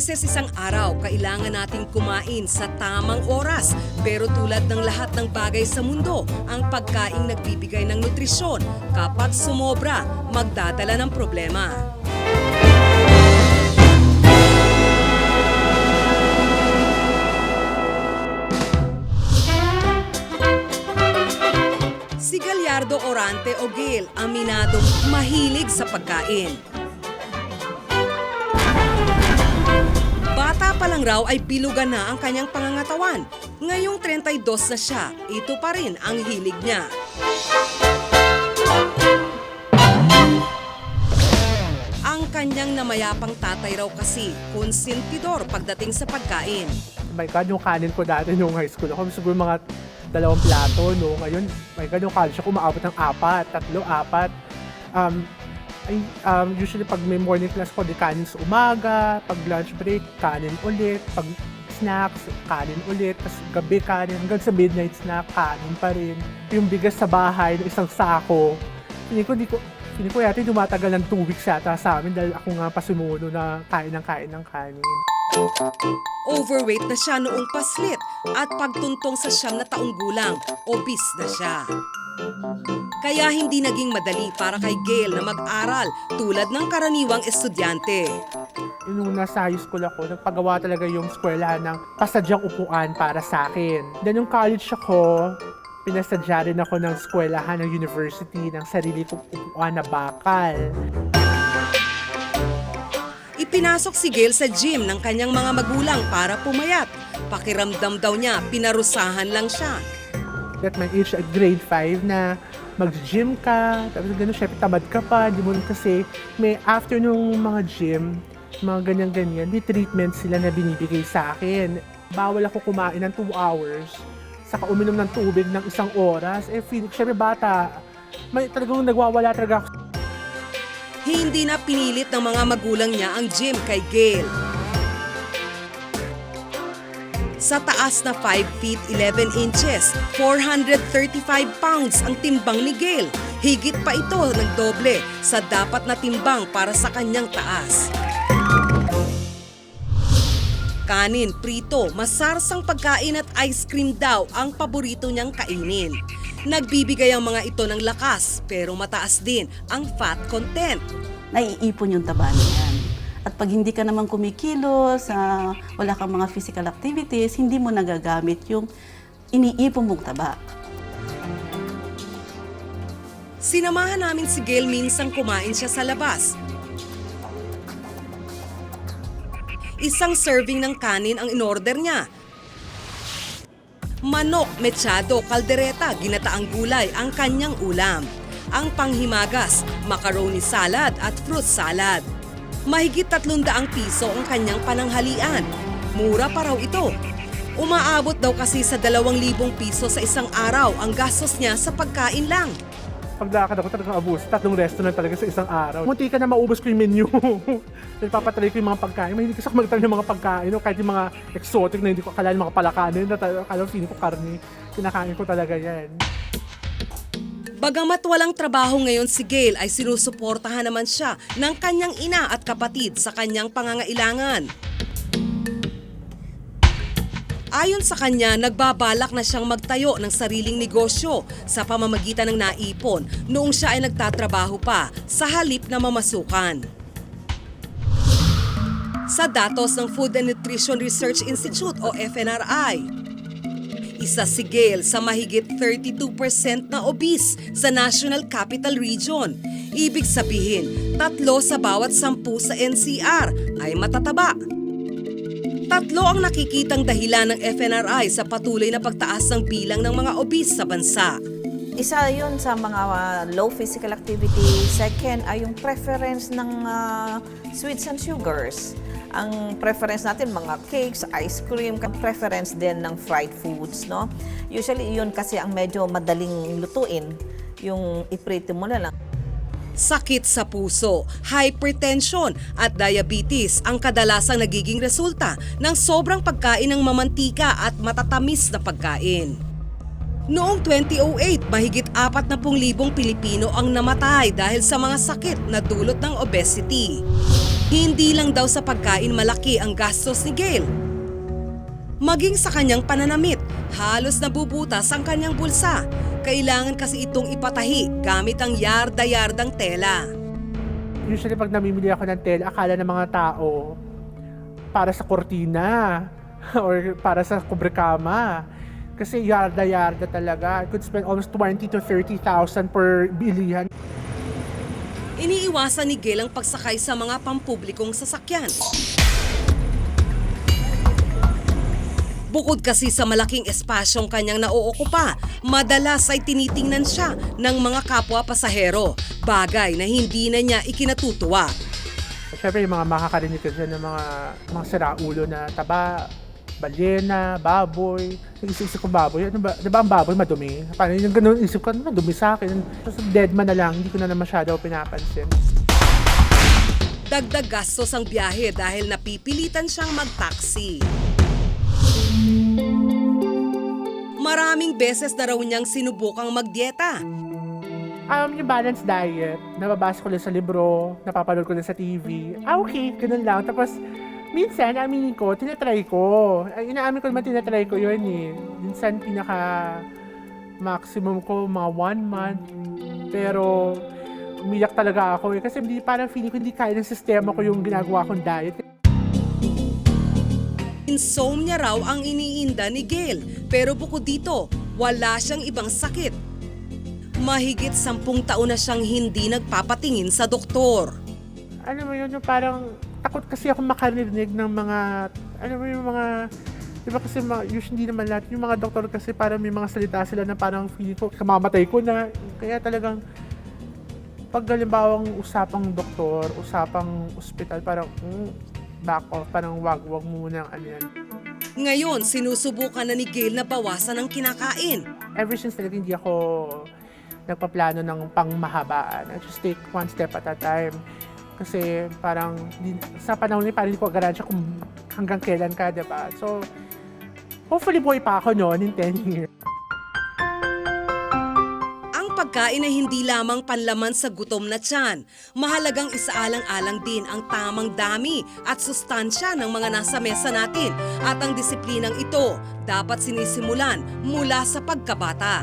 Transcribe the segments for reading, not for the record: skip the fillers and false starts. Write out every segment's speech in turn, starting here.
beses isang araw, kailangan nating kumain sa tamang oras. Pero tulad ng lahat ng bagay sa mundo, ang pagkain nagbibigay ng nutrisyon. Kapag sumobra, magdadala ng problema. Si Gallardo Orante o Gail, aminadong mahilig sa pagkain. Bata pa lang raw ay bilugan na ang kanyang pangangatawan. Ngayong 32 na siya, ito pa rin ang hilig niya. Ang kanyang namayapang tatay raw kasi, konsentidor pagdating sa pagkain. My God, yung kanin ko dati nung high school ako, siguro mga 2 plato, no? Ngayon, my God, yung kanin siya kumaabot ng 4, 3, 4. Usually pag may morning class ko, di kanin sa umaga, pag lunch break, kanin ulit, pag snacks, kanin ulit, tapos gabi kanin, hanggang sa midnight snack, kanin pa rin. Yung bigas sa bahay, ng isang sako, feeling ko yata dumatagal ng 2 weeks yata sa amin dahil ako nga pasimuno na kain ng kanin. Overweight na siya noong paslit at pagtuntong sa 9 na taong gulang, obese na siya. Kaya hindi naging madali para kay Gail na mag-aral tulad ng karaniwang estudyante. Nung nasa high school ako, nagpagawa talaga yung eskwelahan ng pasadyang upuan para sa akin. Then yung college ako, pinasadya rin ako ng eskwelahan ng university ng sarili kong upuan na bakal. Ipinasok si Gail sa gym ng kanyang mga magulang para pumayat. Pakiramdam daw niya, pinarusahan lang siya. At my age at grade 5 na mag-gym ka, tapos gano'n, syempre tamad ka pa, di mo kasi may after nung mga gym, mga ganyan-ganyan, di treatment sila na binibigay sa akin. Bawal ako kumain ng 2 hours, saka uminom ng tubig ng 1 oras. Syempre bata, may talagang nagwawala talaga ako. Hindi na pinilit ng mga magulang niya ang gym kay Gail. Sa taas na 5 feet 11 inches, 435 pounds ang timbang ni Gail. Higit pa ito ng doble sa dapat na timbang para sa kanyang taas. Kanin, prito, masarsang pagkain at ice cream daw ang paborito niyang kainin. Nagbibigay ang mga ito ng lakas pero mataas din ang fat content. Naiipon yung taba niyan. At pag hindi ka naman kumikilos, wala kang mga physical activities, hindi mo nagagamit yung iniipon mong taba. Sinamahan namin si Gail minsan kumain siya sa labas. Isang serving ng kanin ang inorder niya. Manok, mechado, kaldereta, ginataang gulay ang kanyang ulam. Ang panghimagas, macaroni salad at fruit salad. Mahigit 300 piso ang kanyang pananghalian. Mura pa raw ito. Umaabot daw kasi sa 2,000 piso sa isang araw ang gastos niya sa pagkain lang. Pagdakad ako talagang abos, 3 restaurant talaga sa isang araw. Munti ka na maubos ko yung menu. Nagpapatry ko yung mga pagkain. Mahilig kasi ako magtry ng mga pagkain. Kahit yung mga exotic na hindi ko akala yung mga palakanin. Akala ko ko karne. Kinakain ko talaga yan. Bagamat walang trabaho ngayon si Gail ay sinusuportahan naman siya ng kanyang ina at kapatid sa kanyang pangangailangan. Ayon sa kanya, nagbabalak na siyang magtayo ng sariling negosyo sa pamamagitan ng naipon noong siya ay nagtatrabaho pa sa halip na mamasukan. Sa datos ng Food and Nutrition Research Institute o FNRI, isa si Gail sa mahigit 32% na obese sa National Capital Region. Ibig sabihin, 3 sa bawat 10 sa NCR ay matataba. 3 ang nakikitang dahilan ng FNRI sa patuloy na pagtaas ng bilang ng mga obese sa bansa. Isa yun sa mga low physical activity. Second ay yung preference ng sweets and sugars. Ang preference natin, mga cakes, ice cream, preference din ng fried foods, no? Usually, yun kasi ang medyo madaling lutuin, yung iprito mo na lang. Sakit sa puso, hypertension at diabetes ang kadalasang nagiging resulta ng sobrang pagkain ng mamantika at matatamis na pagkain. Noong 2008, mahigit 40,000 Pilipino ang namatay dahil sa mga sakit na dulot ng obesity. Hindi lang daw sa pagkain malaki ang gastos ni Gail. Maging sa kanyang pananamit, halos nabubutas ang kanyang bulsa. Kailangan kasi itong ipatahi gamit ang yarda-yardang tela. Usually pag namimili ako ng tela, akala ng mga tao para sa kortina or para sa kubrekama. Kasi yarda-yarda talaga. I could spend almost 20 to 30,000 per bilihan. Iniiwasan ni Gail ang pagsakay sa mga pampublikong sasakyan. Bukod kasi sa malaking espasyong kanyang naookupa, madalas ay tinitingnan siya ng mga kapwa pasahero, bagay na hindi na niya ikinatutuwa. Siyempre yung mga makakarinig ka dyan ng mga siraulo na taba, balyena, baboy. Isip ko baboy, ano ba, diba ang baboy madumi? Parang yung ganun isip ko, ano madumi sa akin? So, dead man na lang, hindi ko na masyado pinapansin. Dagdag gastos ang biyahe dahil napipilitan siyang mag-taxi. Maraming beses na raw niyang sinubukang magdieta. Yung balanced diet, nababasa ko lang sa libro, napapanood ko lang sa TV. Okay, ganun lang. Tapos, minsan, aminin ko, tinatry ko. Inaamin ko naman tinatry ko yun eh. Minsan, maximum ko, mga 1 month. Pero, umiyak talaga ako eh. Kasi parang feeling ko hindi kaya ng sistema ko yung ginagawa kong diet. Insomnia raw ang iniinda ni Gail, pero bukod dito, wala siyang ibang sakit. Mahigit 10 taon na siyang hindi nagpapatingin sa doktor. Ano mo yun, yung parang takot kasi ako makarinig ng mga, di ba kasi usually hindi naman lahat, yung mga doktor kasi parang may mga salita sila na parang feeling ko, kamamatay ko na. Kaya talagang, pag halimbawang usapang doktor, usapang ospital, parang back off, parang wag muna ang ano yan. Ngayon, sinusubukan na ni Gail na bawasan ang kinakain. Ever since talaga hindi ako nagpaplano ng pangmahabaan. I just take one step at a time. Kasi parang sa panahon niya, parang hindi ko garansya kung hanggang kailan ka, diba? So, hopefully buhay pa ako noon in 10 years. Ang pagkain ay hindi lamang panlaman sa gutom na tiyan. Mahalagang isaalang-alang din ang tamang dami at sustansya ng mga nasa mesa natin. At ang disiplinang ito dapat sinisimulan mula sa pagkabata.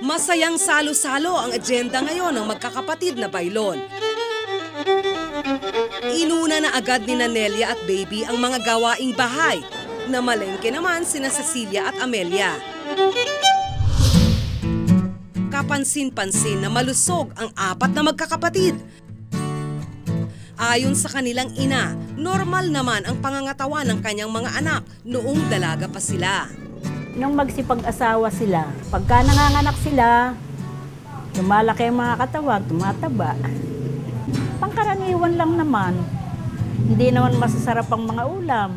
Masayang salo-salo ang agenda ngayon ng magkakapatid na Bailon. Inuna na agad ni Nelia at Baby ang mga gawaing bahay, na malengke naman sina Cecilia at Amelia. Kapansin-pansin na malusog ang 4 na magkakapatid. Ayon sa kanilang ina, normal naman ang pangangatawan ng kanyang mga anak noong dalaga pa sila. Nung magsipag-asawa sila, pagka nanganganak sila, lumalaki ang mga katawan, tumataba. Pangkaraniwan lang naman. Hindi naman masasarap ang mga ulam,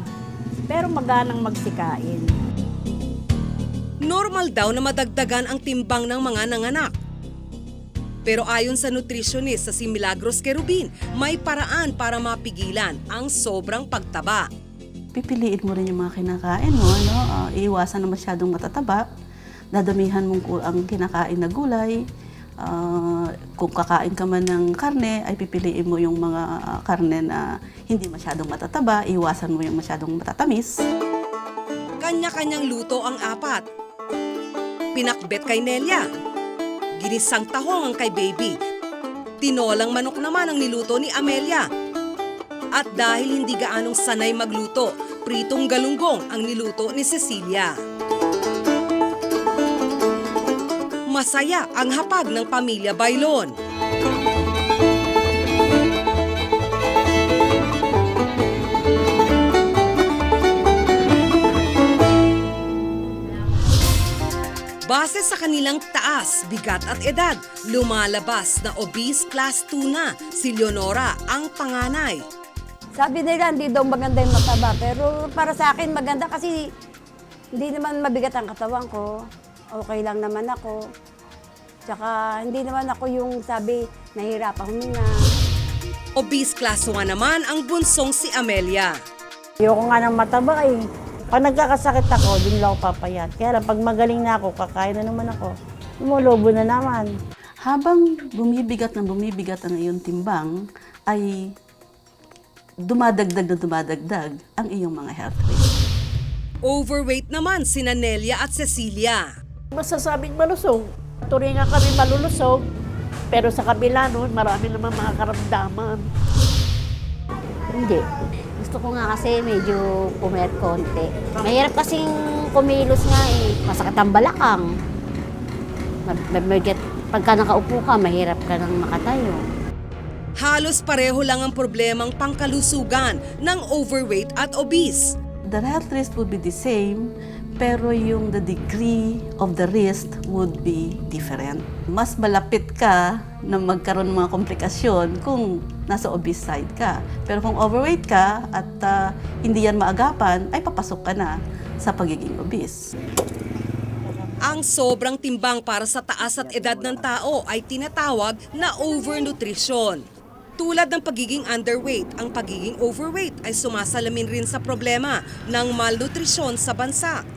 pero maganang magsikain. Normal daw na madagdagan ang timbang ng mga nanganak. Pero ayon sa nutritionist sa si Milagros Querubin, may paraan para mapigilan ang sobrang pagtaba. Pipiliin mo rin yung mga kinakain mo, no? Iiwasan na masyadong matataba. Dadamihan mo ang kinakain na gulay. Kung kakain ka man ng karne, ay pipiliin mo yung mga karne na hindi masyadong matataba. Iiwasan mo yung masyadong matatamis. Kanya-kanyang luto ang 4. Pinakbet kay Nelia. Ginisang tahong ang kay Baby. Tinolang manok naman ang niluto ni Amelia. At dahil hindi gaanong sanay magluto, pritong galunggong ang niluto ni Cecilia. Masaya ang hapag ng pamilya Bailon. Base sa kanilang taas, bigat at edad, lumalabas na obese class 2 na si Leonora ang panganay. Sabi nila hindi daw maganda yung mataba, pero para sa akin maganda kasi hindi naman mabigat ang katawan ko. Okay lang naman ako. Tsaka hindi naman ako yung sabi nahihirapan huminga. Obese class 1 naman ang bunsong si Amelia. Ayoko nga ng mataba eh. Pag nagkakasakit ako, dun lang ako papayat. Kaya lang, pag magaling na ako, kakain na naman ako. Lumulobo na naman. Habang bumibigat ang iyong timbang, ay dumadagdag na dumadagdag ang iyong mga health risk. Overweight naman sina Nelia at Cecilia. Masasabing malusog. Turingan kami malulusog. Pero sa kabila nun, marami naman mga karamdaman. Hindi. Gusto ko nga kasi medyo pumayat konti. Mahirap kasing kumilos nga eh. Masakit ang balakang. Pagka nakaupo ka, mahirap ka nang makatayo. Halos pareho lang ang problemang pangkalusugan ng overweight at obese. The health risk would be the same, pero the degree of the risk would be different. Mas malapit ka na magkaroon ng mga komplikasyon kung nasa obese side ka. Pero kung overweight ka at hindi yan maagapan, ay papasok ka na sa pagiging obese. Ang sobrang timbang para sa taas at edad ng tao ay tinatawag na overnutrition. Tulad ng pagiging underweight, ang pagiging overweight ay sumasalamin rin sa problema ng malnutrisyon sa bansa.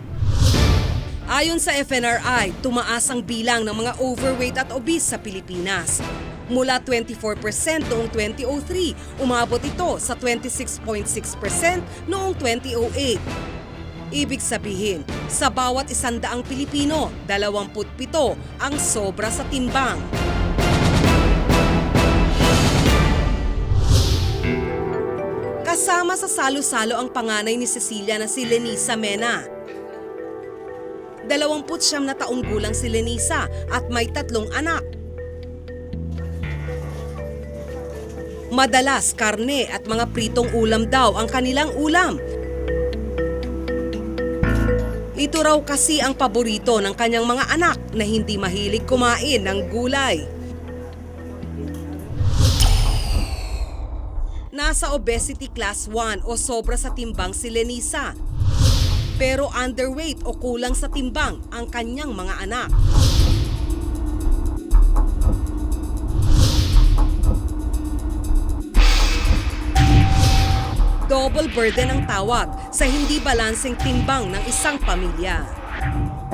Ayon sa FNRI, tumaas ang bilang ng mga overweight at obese sa Pilipinas. Mula 24% noong 2003, umabot ito sa 26.6% noong 2008. Ibig sabihin, sa bawat 100 Pilipino, 27 ang sobra sa timbang. Kasama sa salo-salo ang panganay ni Cecilia na si Lenisa Mena. 29 na taong gulang si Lenisa at may 3 anak. Madalas karne at mga pritong ulam daw ang kanilang ulam. Ito raw kasi ang paborito ng kanyang mga anak na hindi mahilig kumain ng gulay. Nasa obesity class 1 o sobra sa timbang si Lenisa. Pero underweight o kulang sa timbang ang kanyang mga anak. Double burden ang tawag sa hindi balanseng timbang ng isang pamilya.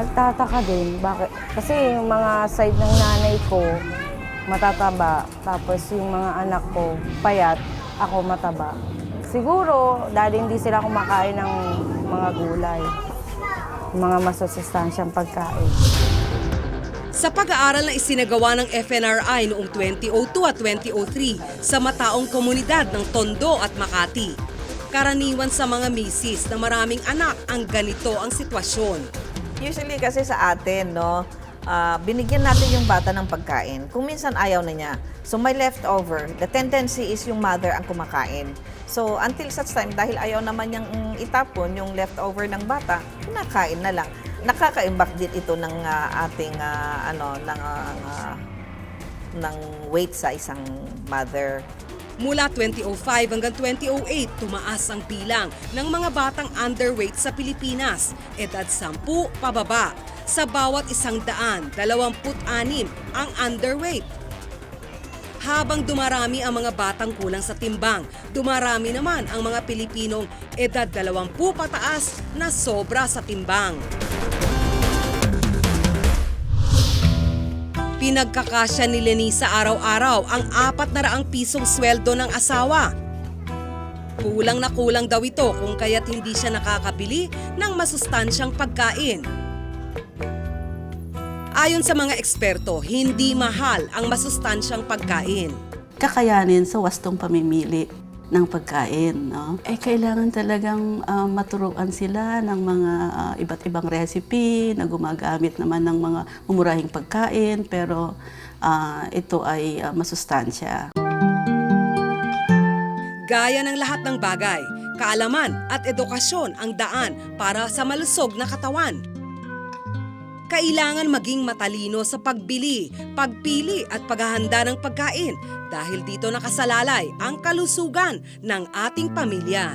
Nagtataka din, bakit? Kasi yung mga side ng nanay ko, matataba. Tapos yung mga anak ko, payat. Ako mataba. Siguro, dahil hindi sila kumakain ng mga gulay. Mga masusustansyang pagkain. Sa pag-aaral na isinagawa ng FNRI noong 2002 at 2003 sa mataong komunidad ng Tondo at Makati, karaniwan sa mga misis na maraming anak ang ganito ang sitwasyon. Usually kasi sa atin, no, binigyan natin yung bata ng pagkain. Kung minsan ayaw na niya. So may leftover. The tendency is yung mother ang kumakain. So until such time, dahil ayaw naman niyang itapon yung leftover ng bata, kinakain na lang. Nakaka-impact din ito ng ating ng weight sa isang mother. Mula 2005 hanggang 2008, tumaas ang bilang ng mga batang underweight sa Pilipinas, edad 10 pababa. Sa bawat 126 ang underweight. Habang dumarami ang mga batang kulang sa timbang, dumarami naman ang mga Pilipinong edad 20 pataas na sobra sa timbang. Pinagkakasya ni Lenisa araw-araw ang 400 pisong sweldo ng asawa. Kulang na kulang daw ito kung kaya't hindi siya nakakabili ng masustansyang pagkain. Ayon sa mga eksperto, hindi mahal ang masustansyang pagkain. Kakayanin sa wastong pamimili ng pagkain. No? Kailangan talagang maturuan sila ng mga iba't ibang recipe na gumagamit naman ng mga mumurahing pagkain, pero ito ay masustansya. Gaya ng lahat ng bagay, kaalaman at edukasyon ang daan para sa malusog na katawan. Kailangan maging matalino sa pagbili, pagpili at paghahanda ng pagkain dahil dito nakasalalay ang kalusugan ng ating pamilya.